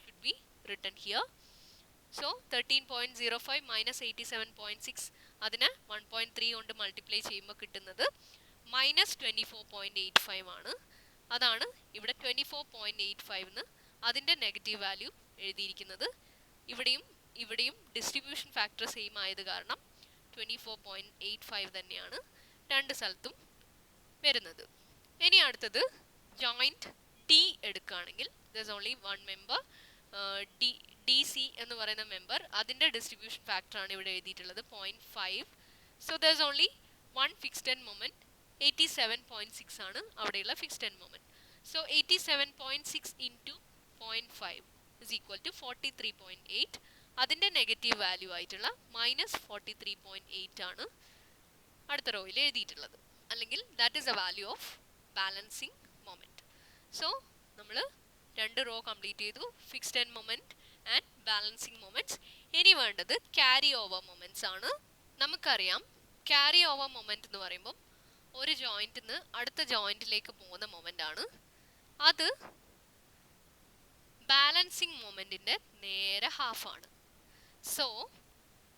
should be written here. So 13.05 minus 87.6 അതിനെ 1.3 കൊണ്ട് multiply ചെയ്യുമ്പോൾ കിട്ടുന്നത് -24.85 ആണ്. അതാണ് ഇവിടെ 24.85 എന്ന് അതിൻ്റെ negative value എഴുതിയിരിക്കുന്നത്. ഇവിടെയും ഡിസ്ട്രിബ്യൂഷൻ ഫാക്ടർ സെയിം ആയത് കാരണം 24.85 തന്നെയാണ് രണ്ട് സ്ഥലത്തും വരുന്നത്. ഇനി അടുത്തത് ജോയിൻറ്റ് ഡി എടുക്കുകയാണെങ്കിൽ there is only one member D C എന്ന് പറയുന്ന മെമ്പർ, അതിൻ്റെ ഡിസ്ട്രിബ്യൂഷൻ ഫാക്ടർ ആണ് ഇവിടെ എഴുതിയിട്ടുള്ളത് 0.5. So there is only one fixed end moment 87.6 ആണ് അവിടെയുള്ള fixed end moment. So 87.6 into 0.5 is equal to 43.8. അതിൻ്റെ നെഗറ്റീവ് വാല്യൂ ആയിട്ടുള്ള -43.8 ആണ് അടുത്ത റോയിൽ എഴുതിയിട്ടുള്ളത്. അല്ലെങ്കിൽ that is A value of balancing moment. So നമ്മൾ രണ്ട് റോ കംപ്ലീറ്റ് ചെയ്തു, fixed end moment and balancing moments. ഇനി വേണ്ടത് ക്യാരി ഓവർ മൊമെന്റ്സ് ആണ്. നമുക്കറിയാം ക്യാരി ഓവർ മൊമെന്റ് എന്ന് പറയുമ്പോൾ ഒരു ജോയിന്റിൽ നിന്ന് അടുത്ത ജോയിന്റിലേക്ക് പോകുന്ന മൊമെന്റ് ആണ്. അത് ബാലൻസിങ് മൊമെന്റിന്റെ നേരെ ഹാഫ് ആണ്. സോ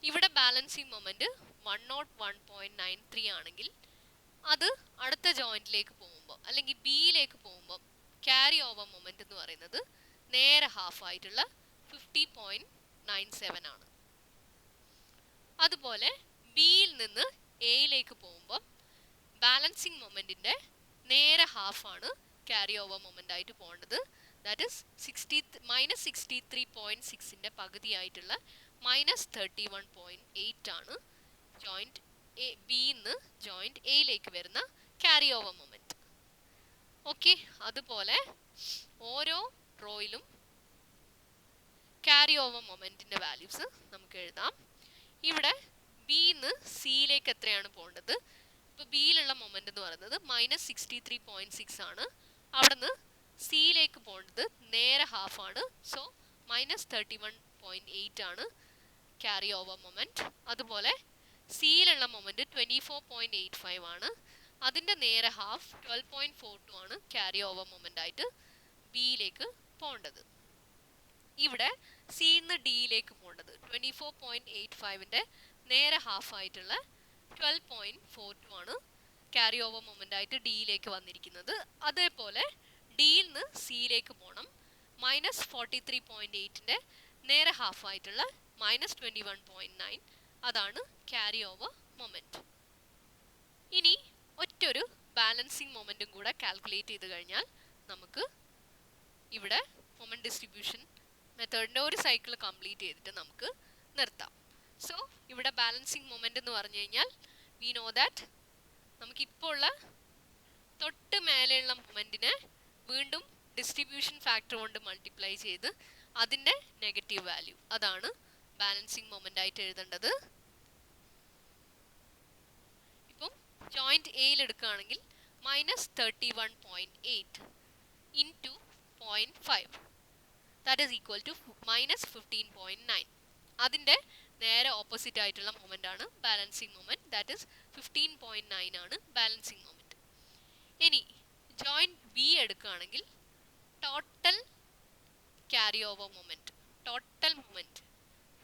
ഇവിടെ ബാലൻസിങ് മൊമെന്റ് 101.93 ആണെങ്കിൽ അത് അടുത്ത ജോയിന്റിലേക്ക് പോകുമ്പോൾ അല്ലെങ്കിൽ ബിയിലേക്ക് പോകുമ്പോൾ ക്യാരി ഓവർ മൊമെന്റ് എന്ന് പറയുന്നത് നേരെ ഹാഫ് ആയിട്ടുള്ള 50.97 ആണ്. അതുപോലെ ബിയിൽ നിന്ന് എയിലേക്ക് പോകുമ്പോൾ ബാലൻസിങ് മൊമെന്റിന്റെ നേരെ ഹാഫ് ആണ് ക്യാരി ഓവർ മൊമെന്റ് ആയിട്ട് പോകേണ്ടത്. ദാറ്റ് ഈസ് -63.6ന്റെ പകുതിയായിട്ടുള്ള -31.8 ആണ് ജോയിന്റ് ബിയിൽ നിന്ന് ജോയിന്റ് എയിലേക്ക് വരുന്ന ക്യാരി ഓവർ മൊമെന്റ്. ഓക്കെ, അതുപോലെ ഓരോ റോയിലും ക്യാരി ഓവർ മൊമെന്റിന്റെ വാല്യൂസ് നമുക്ക് എഴുതാം. ഇവിടെ ബിന്ന് സിയിലേക്ക് എത്രയാണ് പോകേണ്ടത്? ഇപ്പോൾ ബിയിലുള്ള മൊമെന്റ് എന്ന് പറയുന്നത് -63.6 ആണ്. അവിടെ നിന്ന് സിയിലേക്ക് പോകേണ്ടത് നേരെ ഹാഫ് ആണ്. സോ -31.8 ആണ് ക്യാരി ഓവർ മൊമെന്റ്. അതുപോലെ സിയിലുള്ള മൊമെന്റ് 24.85 ആണ്. അതിൻ്റെ നേരെ ഹാഫ് 12.42 ആണ് ക്യാരി ഓവർ മൊമെന്റ് ആയിട്ട് ബിയിലേക്ക് പോകേണ്ടത്. ഇവിടെ സിന്ന് ഡിയിലേക്ക് പോകേണ്ടത് 24.85ന്റെ നേരെ ഹാഫ് ആയിട്ടുള്ള 12.42 ആണ് ക്യാരി ഓവർ മൊമെന്റ് ആയിട്ട് ഡിയിലേക്ക് വന്നിരിക്കുന്നത്. അതേപോലെ ഡിയിൽ നിന്ന് സിയിലേക്ക് പോകണം -43.8ന്റെ നേരെ ഹാഫ് ആയിട്ടുള്ള -21.9 അതാണ് ക്യാരി ഓവർ മൊമെന്റ്. ഇനി ഒറ്റൊരു ബാലൻസിങ് മൊമെന്റും കൂടെ കാൽക്കുലേറ്റ് ചെയ്ത് കഴിഞ്ഞാൽ നമുക്ക് ഇവിടെ മൊമെന്റ് ഡിസ്ട്രിബ്യൂഷൻ മെത്തേഡിൻ്റെ ഒരു സൈക്കിൾ കംപ്ലീറ്റ് ചെയ്തിട്ട് നമുക്ക് നിർത്താം. സോ ഇവിടെ ബാലൻസിങ് മൊമെന്റ് എന്ന് പറഞ്ഞു കഴിഞ്ഞാൽ വി നോ ദാറ്റ് നമുക്കിപ്പോൾ ഉള്ള തൊട്ട് മേലെയുള്ള മൊമെന്റിനെ വീണ്ടും ഡിസ്ട്രിബ്യൂഷൻ ഫാക്ടർ കൊണ്ട് മൾട്ടിപ്ലൈ ചെയ്ത് അതിൻ്റെ നെഗറ്റീവ് വാല്യൂ അതാണ് ബാലൻസിങ് മൊമെന്റ് ആയിട്ട് എഴുതേണ്ടത്. ഇപ്പം ജോയിന്റ് എയിൽ എടുക്കുകയാണെങ്കിൽ -31.8 into 0.5 that is equal to -15.9. അതിൻ്റെ നേരെ ഓപ്പോസിറ്റ് ആയിട്ടുള്ള മൊമെന്റ് ആണ് ബാലൻസിങ് മൊമെന്റ്. ദാറ്റ് ഈസ് 15.9 ആണ് ബാലൻസിങ് മൊമെന്റ്. ഇനി ജോയിന്റ് ബി എടുക്കുകയാണെങ്കിൽ total carry over moment, total moment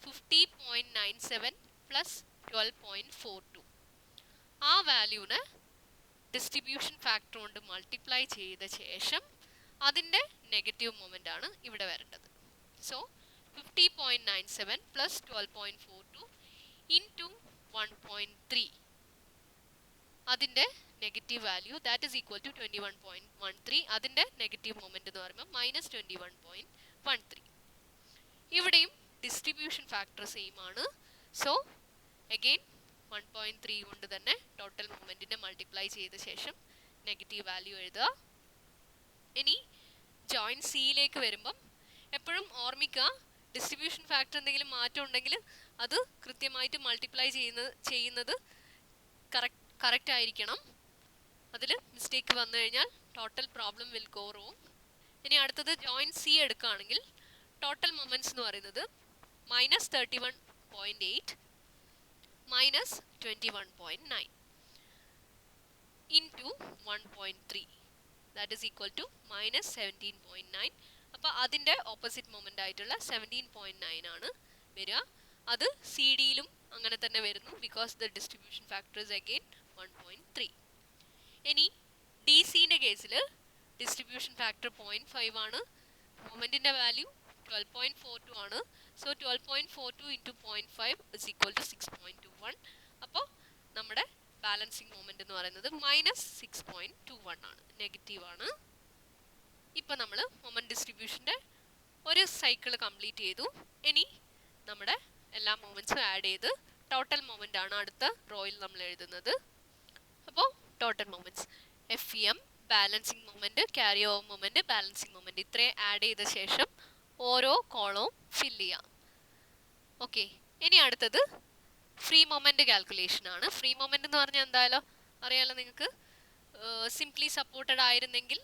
50.97 plus 12.42. ആ വാല്യൂനെ ഡിസ്ട്രിബ്യൂഷൻ ഫാക്ടർ കൊണ്ട് മൾട്ടിപ്ലൈ ചെയ്ത ശേഷം അതിൻ്റെ നെഗറ്റീവ് മൊമെൻ്റ് ആണ് ഇവിടെ വരേണ്ടത്. സോ 50.97 പ്ലസ് 12.42 ഇൻറ്റു 1.3, അതിൻ്റെ negative value that is equal to 21.13. അതിൻ്റെ നെഗറ്റീവ് മൊമെൻ്റ് എന്ന് പറയുമ്പോൾ മൈനസ് 21.13. ഇവിടെയും ഡിസ്ട്രിബ്യൂഷൻ ഫാക്ടർ സെയിം ആണ്. സോ അഗെയിൻ 1.3 കൊണ്ട് തന്നെ ടോട്ടൽ മൊമെൻറ്റിനെ മൾട്ടിപ്ലൈ ചെയ്ത ശേഷം നെഗറ്റീവ് വാല്യൂ എഴുതുക. ഇനി ജോയിൻറ്റ് സിയിലേക്ക് വരുമ്പം എപ്പോഴും ഓർമ്മിക്കുക, ഡിസ്ട്രിബ്യൂഷൻ ഫാക്ടർ എന്തെങ്കിലും മാറ്റം ഉണ്ടെങ്കിൽ അത് കൃത്യമായിട്ട് മൾട്ടിപ്ലൈ ചെയ്യുന്നത് കറക്റ്റ് ആയിരിക്കണം. അതിൽ മിസ്റ്റേക്ക് വന്നു കഴിഞ്ഞാൽ total problem will go wrong. ഇനി അടുത്തത് ജോയിൻറ്റ് സി എടുക്കുകയാണെങ്കിൽ ടോട്ടൽ മൊമെൻറ്റ്സ് എന്ന് പറയുന്നത് -31.8 minus 21.9 into 1.3 that is equal to minus 17.9. അപ്പോൾ അതിൻ്റെ ഓപ്പോസിറ്റ് മൊമെൻ്റ് ആയിട്ടുള്ള 17.9 ആണ് വരിക. അത് സി ഡിയിലും അങ്ങനെ തന്നെ വരുന്നു, because the distribution factor is again 1.3. ഇനി ഡി സിൻ്റെ കേസിൽ ഡിസ്ട്രിബ്യൂഷൻ ഫാക്ടർ 0.5 ആണ്, മൊമെൻറ്റിൻ്റെ വാല്യൂ 12.42 ആണ്. So 12.42 into 0.5 is equal to 6.21. അപ്പോൾ നമ്മുടെ ബാലൻസിങ് മൊമെൻ്റ് എന്ന് പറയുന്നത് -6.21 ആണ്, നെഗറ്റീവ് ആണ്. ഇപ്പോൾ നമ്മൾ മൊമെൻറ്റ് ഡിസ്ട്രിബ്യൂഷൻ്റെ ഒരു സൈക്കിൾ കംപ്ലീറ്റ് ചെയ്തു. ഇനി നമ്മുടെ എല്ലാ മൊമെൻറ്റ്സും ആഡ് ചെയ്ത് ടോട്ടൽ മൊമെൻ്റ് ആണ് അടുത്ത റോയിൽ നമ്മൾ എഴുതുന്നത്. അപ്പോൾ total moments FEM, balancing moment, carry over moment, balancing moment, ഇത്രയും ആഡ് ചെയ്ത ശേഷം ഓരോ കോളവും ഫില്ല് ചെയ്യാം. ഓക്കെ, ഇനി അടുത്തത് ഫ്രീ മൊമെൻറ്റ് കാൽക്കുലേഷൻ ആണ്. ഫ്രീ മൊമെൻറ്റ് എന്ന് പറഞ്ഞാൽ എന്തായാലും അറിയാലോ നിങ്ങൾക്ക്. സിംപ്ലി സപ്പോർട്ടഡ് ആയിരുന്നെങ്കിൽ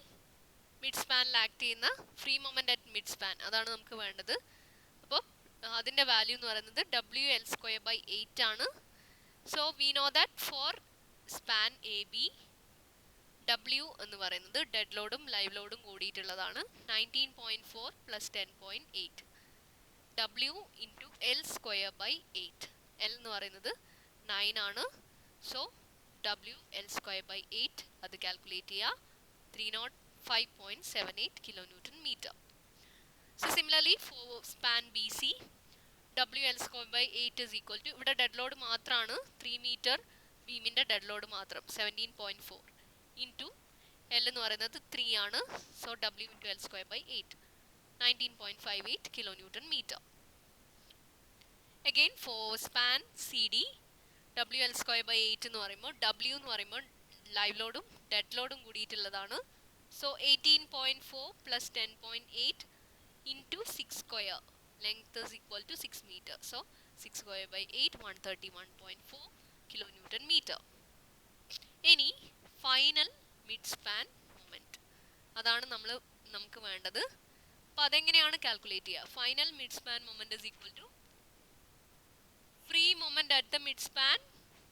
മിഡ് സ്പാനിൽ ആക്ട് ചെയ്യുന്ന free moment at mid span, അതാണ് നമുക്ക് വേണ്ടത്. അപ്പോൾ അതിൻ്റെ വാല്യൂ എന്ന് പറയുന്നത് WL²/8 ആണ്. So we know that for span AB W എന്ന് പറയുന്നത് ഡെഡ് ലോഡും ലൈവ് ലോഡും കൂടിയിട്ടുള്ളതാണ്. 19.4 plus 10.8 W into L²/8. L എന്ന് പറയുന്നത് 9 ആണ്. സോ WL²/8 അത് കാൽക്കുലേറ്റ് ചെയ്യുക. 305.78 kilonewton metre. So similarly for span BC WL²/8 is equal to, ഇവിടെ ഡെഡ് ലോഡ് മാത്രമാണ് 3 മീറ്റർ ബീമിൻ്റെ ഡെഡ് ലോഡ് മാത്രം 17.4 ഇൻറ്റു L എന്ന് പറയുന്നത് 3 ആണ്. So W into L²/8 19.58 kilonewton metre. Again for span CD WL²/8 എന്ന് പറയുമ്പോൾ W എന്ന് പറയുമ്പോൾ ലൈവ് ലോഡും ഡെഡ് ലോഡും കൂടിയിട്ടുള്ളതാണ്. So 18.4 plus 10.8 into 6², length is equal to 6 metre. So 6²/8 131.4 kilonewton metre. ഇനി ഫൈനൽ മിഡ് സ്പാൻ മൊമെൻറ്റ്, അതാണ് നമുക്ക് വേണ്ടത്. അപ്പോൾ അതെങ്ങനെയാണ് കാൽക്കുലേറ്റ് ചെയ്യുക? Final mid span moment is equal to free moment at the mid span,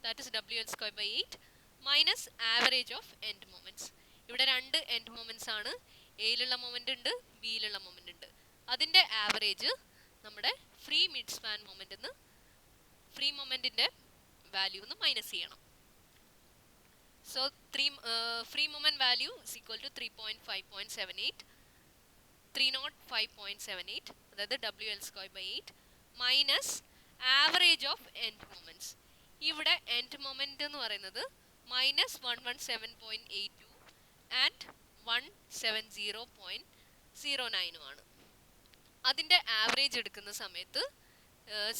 that is WL²/8 minus average of end moments. ഇവിടെ രണ്ട് end moments ആണ്, എയിലുള്ള മൊമെൻ്റ് ഉണ്ട്, ബിയിലുള്ള മൊമെൻ്റ് ഉണ്ട്. അതിൻ്റെ ആവറേജ് നമ്മുടെ ഫ്രീ മിഡ് സ്പാൻ മൊമെൻ്റ് നിന്ന് free മൊമെൻറ്റിൻ്റെ value ഒന്ന് മൈനസ് ചെയ്യണം. So free moment value is equal to 305.78 305.78, അതായത് WL²/8 minus average of end moments. ഇവിടെ എൻഡ് മൊമെൻറ്റ് എന്ന് പറയുന്നത് -117.82 ആൻഡ് 170.09 ആണ്. അതിൻ്റെ ആവറേജ് എടുക്കുന്ന സമയത്ത്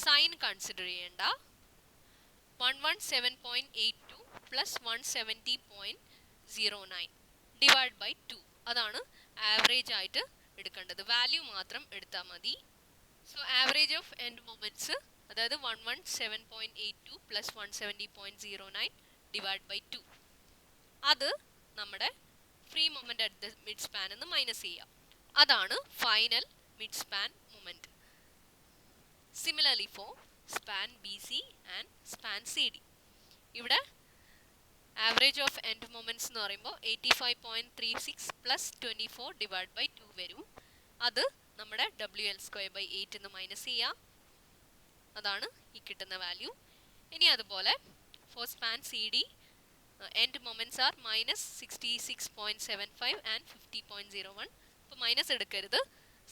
സൈൻ കൺസിഡർ ചെയ്യേണ്ട. 117.82 പ്ലസ് 170.09 ഡിവൈഡ് ബൈ 2, അതാണ് ആവറേജ് ആയിട്ട് എടുക്കേണ്ടത്. വാല്യൂ മാത്രം എടുത്താൽ മതി. So average of end moments, അതായത് 117.82 പ്ലസ് 170.09 ഡിവൈഡ് ബൈ 2, അത് നമ്മുടെ free moment at the mid span എന്ന് മൈനസ് ചെയ്യുക. അതാണ് final mid span moment. Similarly for span BC and span CD, ഇവിടെ ആവറേജ് ഓഫ് എൻഡ് മൊമെൻറ്റ്സ് എന്ന് പറയുമ്പോൾ 85.36 പ്ലസ് 24 ഡിവൈഡ് ബൈ 2 വരും. അത് നമ്മുടെ WL²/8 എന്ന് മൈനസ് ചെയ്യുക. അതാണ് ഈ കിട്ടുന്ന വാല്യൂ. ഇനി അതുപോലെ for span C D end moments are minus 66.75 and 50.01. അപ്പോൾ മൈനസ് എടുക്കരുത്.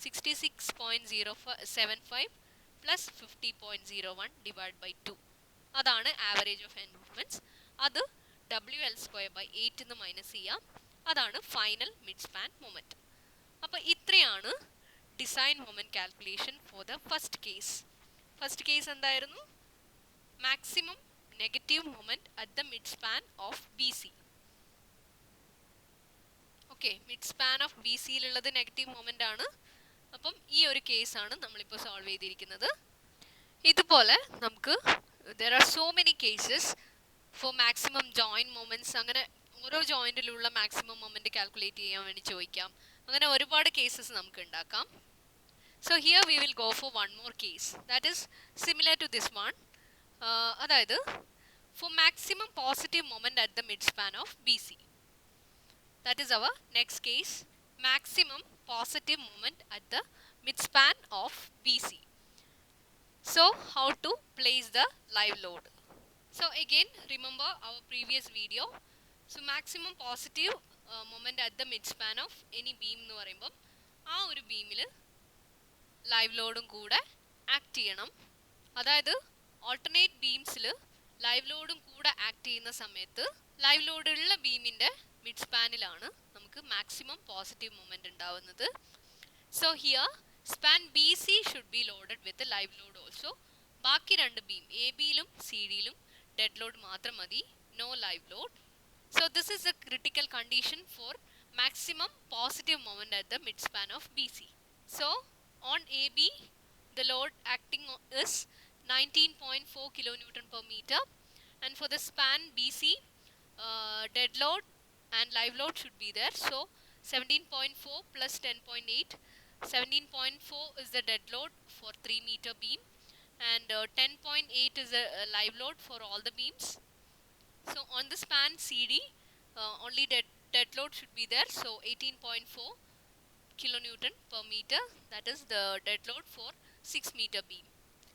66.075 പ്ലസ് 50.01 ഡിവൈഡ് ബൈ 2 അതാണ് ആവറേജ് ഓഫ് എൻഡ് മൂവ്മെൻറ്റ്സ്. അത് WL²/8 എന്ന് മൈനസ് ചെയ്യാം. അതാണ് ഫൈനൽ മിഡ് സ്പാൻ മൊമെൻറ്റ്. അപ്പോൾ ഇത്രയാണ് design moment calculation for the first case. First case എന്തായിരുന്നു? Maximum negative moment at the mid span of B C. Okay, mid span of B സിയിലുള്ളത് negative moment ആണ്. അപ്പം ഈ ഒരു കേസാണ് നമ്മളിപ്പോൾ സോൾവ് ചെയ്തിരിക്കുന്നത്. ഇതുപോലെ നമുക്ക് there are so many cases for maximum joint moments. അങ്ങനെ ഓരോ ജോയിൻറ്റിലുള്ള മാക്സിമം മൊമെൻറ്റ് കാൽക്കുലേറ്റ് ചെയ്യാൻ വേണ്ടി ചോദിക്കാം. അങ്ങനെ ഒരുപാട് കേസസ് നമുക്ക് ഉണ്ടാക്കാം. So here we will go for one more case that is similar to this one. അതായത് for maximum positive moment at the midspan of BC. That is our next case. Maximum positive moment at the midspan of BC. So how to place the live load? So again remember our previous video. So maximum positive moment at the midspan of any beam എന്ന് പറയുമ്പോൾ ആ ഒരു ബീമിൽ live ലോഡും കൂടെ act ചെയ്യണം. അതായത് alternate ബീംസിൽ live ലോഡും കൂടെ ആക്ട് ചെയ്യുന്ന സമയത്ത് ലൈവ് ലോഡുള്ള ബീമിൻ്റെ മിഡ് സ്പാനിലാണ് നമുക്ക് മാക്സിമം പോസിറ്റീവ് മൊമെൻ്റ് ഉണ്ടാവുന്നത്. So here span B C should be loaded with live load also. ബാക്കി രണ്ട് ബീം എ ബിയിലും സി ഡിയിലും ഡെഡ് ലോഡ് മാത്രം മതി, no live load. So this is a critical condition for maximum positive moment at the mid span of B C. So on AB the load acting is 19.4 kilonewton per meter, and for the span BC dead load and live load should be there. So 17.4 plus 10.8. 17.4 is the dead load for 3 meter beam, and 10.8 is the live load for all the beams. So on the span CD only dead load should be there. So 18.4 kilonewton per meter, that is the dead load for 6 meter beam.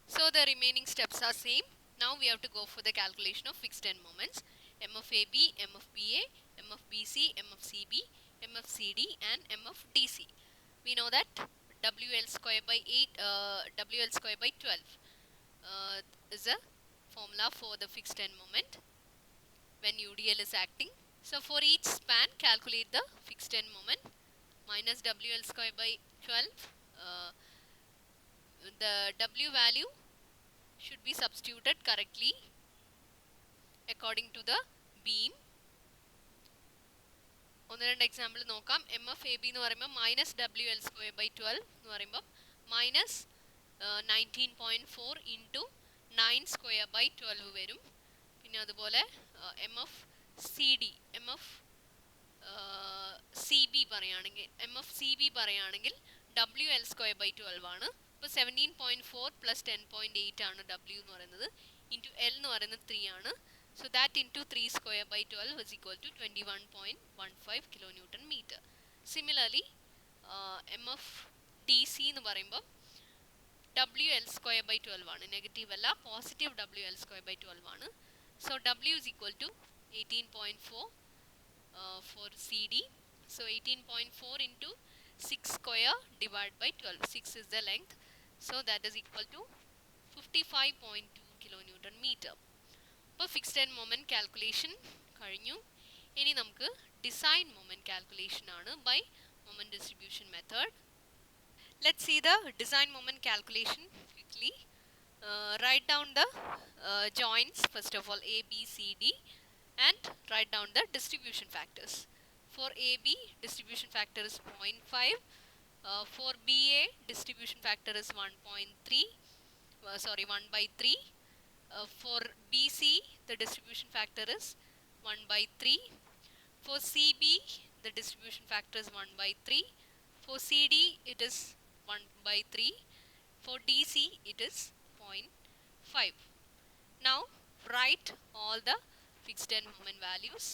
So the remaining steps are same. Now we have to go for the calculation of fixed end moments. M of AB, M of BA, M of BC, M of CB, M of CD and M of DC. We know that WL²/8 WL²/12 is a formula for the fixed end moment when UDL is acting. So for each span calculate the fixed end moment. Minus WL²/12, the W value should be substituted correctly according to the beam. ഒന്ന് രണ്ട് example നോക്കാം. M F A B എന്ന് പറയുമ്പോൾ minus WL²/12 എന്ന് പറയുമ്പോൾ minus 19.4 into 9² വരും. പിന്നെ അതുപോലെ M F C D CB പറയുകയാണെങ്കിൽ WL²/12 ആണ്. അപ്പോൾ 17.4 പ്ലസ് 10.8 ആണ് W എന്ന് പറയുന്നത്, ഇൻറ്റു L എന്ന് പറയുന്നത് 3 ആണ്. So that into 3²/12 is equal to 21.15 kilonewton meter. Similarly M F D C എന്ന് പറയുമ്പോൾ WL²/12 ആണ്, നെഗറ്റീവ് അല്ല, പോസിറ്റീവ് WL²/12 ആണ്. So W is equal to 18.4 for CD. So 18.4 into 6 square divided by 12. 6 is the length. So that is equal to 55.2 kilonewton meter. അപ്പോൾ fixed end moment calculation കഴിഞ്ഞു. ഇനി നമുക്ക് design moment calculation ആണ് by moment distribution method. Let's see the design moment calculation quickly. Write down the joints first of all A, B, C, D and write down the distribution factors. For AB distribution factor is 0.5. For BA distribution factor is 1.3. 1/3. For BC the distribution factor is 1/3. For CB the distribution factor is 1/3. For CD it is 1/3. For DC it is 0.5. Now write all the fixed end moment values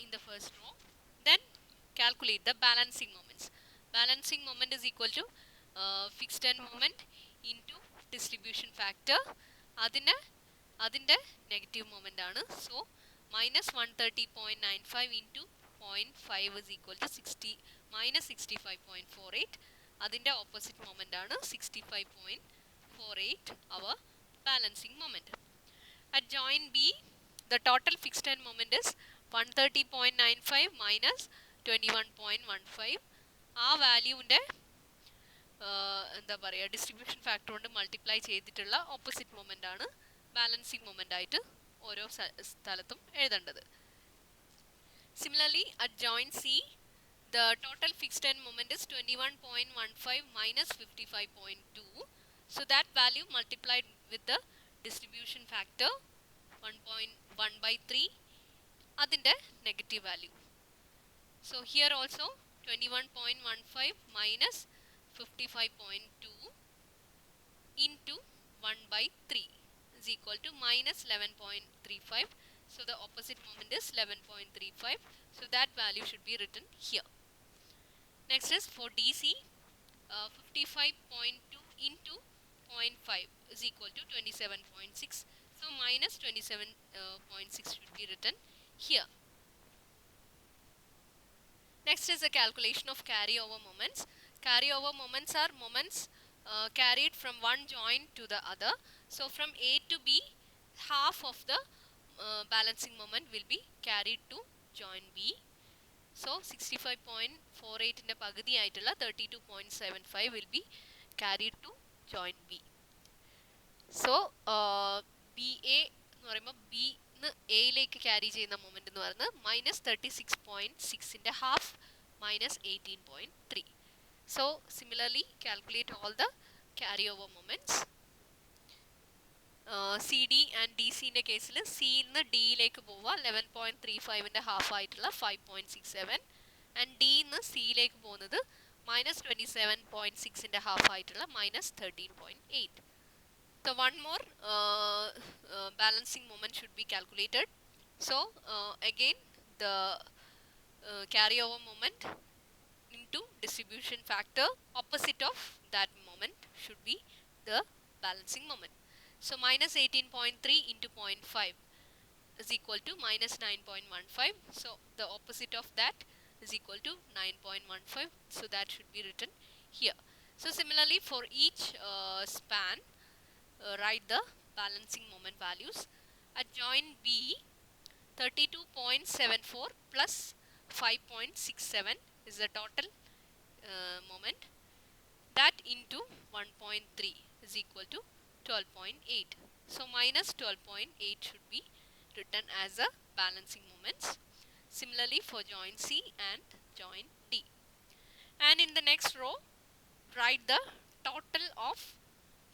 in the first row. Then calculate the balancing moments. Balancing moment is equal to fixed end moment into distribution factor, അതിൻ്റെ negative moment ആണ്. So -130.95 into 0.5 is equal to -65.48. അതിൻ്റെ opposite moment ആണ് 65.48, our balancing moment. At joint B, the total fixed end moment is 130.95 minus 21.15. ആ വാല്യൂവിൻ്റെ എന്താ പറയുക, distribution factor കൊണ്ട് multiply ചെയ്തിട്ടുള്ള opposite moment ആണ് ബാലൻസിങ് മൊമെൻ്റ് ആയിട്ട് ഓരോ സ്ഥലത്തും എഴുതേണ്ടത്. Similarly, at joint C, the total fixed end moment is 21.15 minus 55.2. So that value multiplied with the distribution factor 1.1/3, adinte negative value. So here also 21.15 minus 55.2 into 1/3 is equal to minus 11.35. So the opposite moment is 11.35. So that value should be written here. Next is for DC, 55.2 into 0.5 is equal to 27.6. So minus 27.6 should be written here. Next is the calculation of carryover moments. Carryover moments are moments carried from one joint to the other. So from A to B, half of the balancing moment will be carried to joint B. So 65.48 in the pagadi aitilla 32.75 will be carried to joint B. So BA എന്ന് പറയുമ്പോൾ B എയിലേക്ക് carry ചെയ്യുന്ന moment എന്ന് പറയുന്നത് -36.6 ൻ്റെ half -18.3. So similarly calculate all the carryover moments. CD and DC ൻ്റെ കേസിൽ സിയിൽ നിന്ന് ഡിയിലേക്ക് പോവുക 11.35 ൻ്റെ ഹാഫ് ആയിട്ടുള്ള 5.67, ആൻഡ് ഡിയിൽ നിന്ന് സിയിലേക്ക് പോകുന്നത് -27.6 ൻ്റെ ഹാഫ് ആയിട്ടുള്ള -13.8. So one more balancing moment should be calculated. So again the carryover moment into distribution factor, opposite of that moment should be the balancing moment. So -18.3 into 0.5 is equal to -9.15. So the opposite of that is equal to 9.15. So that should be written here. So similarly for each span, write the balancing moment values. At joint B, 32.74 plus 5.67 is the total moment. That into 1.3 is equal to 12.8. So minus 12.8 should be written as a balancing moments. Similarly for joint C and joint D. And in the next row, write the total of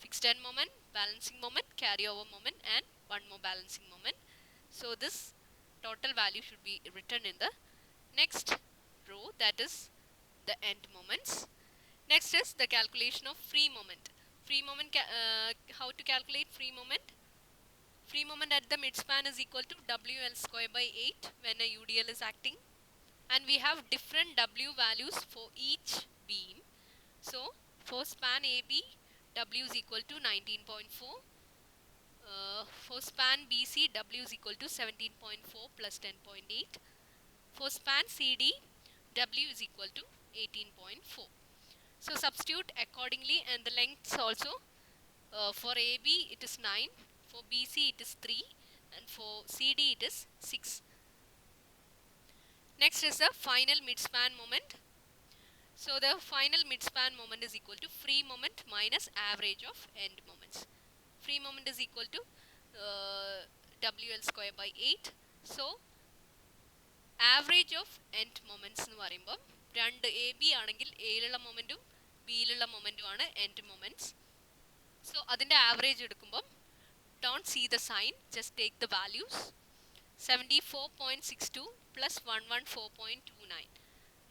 fixed end moment, balancing moment, carryover moment, and one more balancing moment. So this total value should be written in the next row, that is the end moments. Next is the calculation of free moment. Free moment, how to calculate free moment? Free moment at the midspan is equal to WL square by 8 when a UDL is acting, and we have different W values for each beam. So for span AB, W is equal to 19.4. For span BC, W is equal to 17.4 plus 10.8. For span CD, W is equal to 18.4. So substitute accordingly, and the lengths also. For AB it is 9, for BC it is 3, and for CD it is 6. Next is the final midspan moment. So the final midspan moment is equal to free moment minus average of end moments. Free moment is equal to WL square by 8. So average of end moments എന്ന് പറയുമ്പോൾ രണ്ട് A B ആണെങ്കിൽ എയിലുള്ള മൊമെൻറ്റും ബിയിലുള്ള മൊമെൻറ്റും ആണ് end moments. So അതിൻ്റെ average എടുക്കുമ്പം don't see the sign, just take the values. 74.62 plus 114.29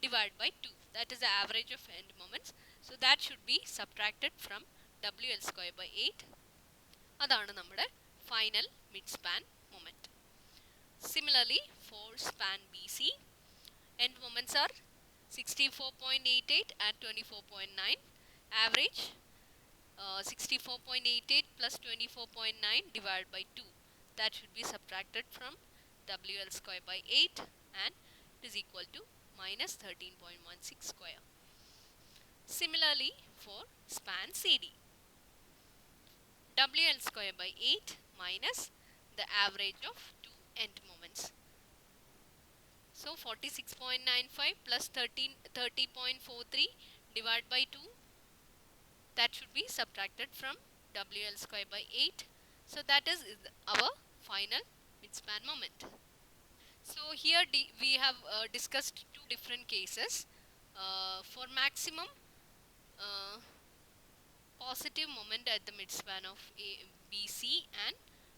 divided by 2. That is the average of end moments. So that should be subtracted from WL square by 8. അതാണ് നമ്മുടെ final midspan moment. Similarly for span BC, end moments are 64.88 and 24.9. Average 64.88 plus 24.9 divided by 2. That should be subtracted from WL square by 8 and it is equal to minus 13.16 square. Similarly, for span CD, WL square by 8 minus the average of two end moments. So 46.95 plus 30.43 divided by 2, that should be subtracted from WL square by 8. So that is our final midspan moment. So here we have discussed two different cases. For maximum positive moment at the midspan of BC and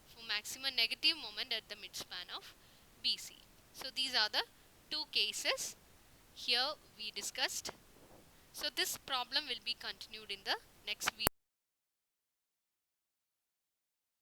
for maximum negative moment at the midspan of BC. So these are the two cases here we discussed. So this problem will be continued in the next video.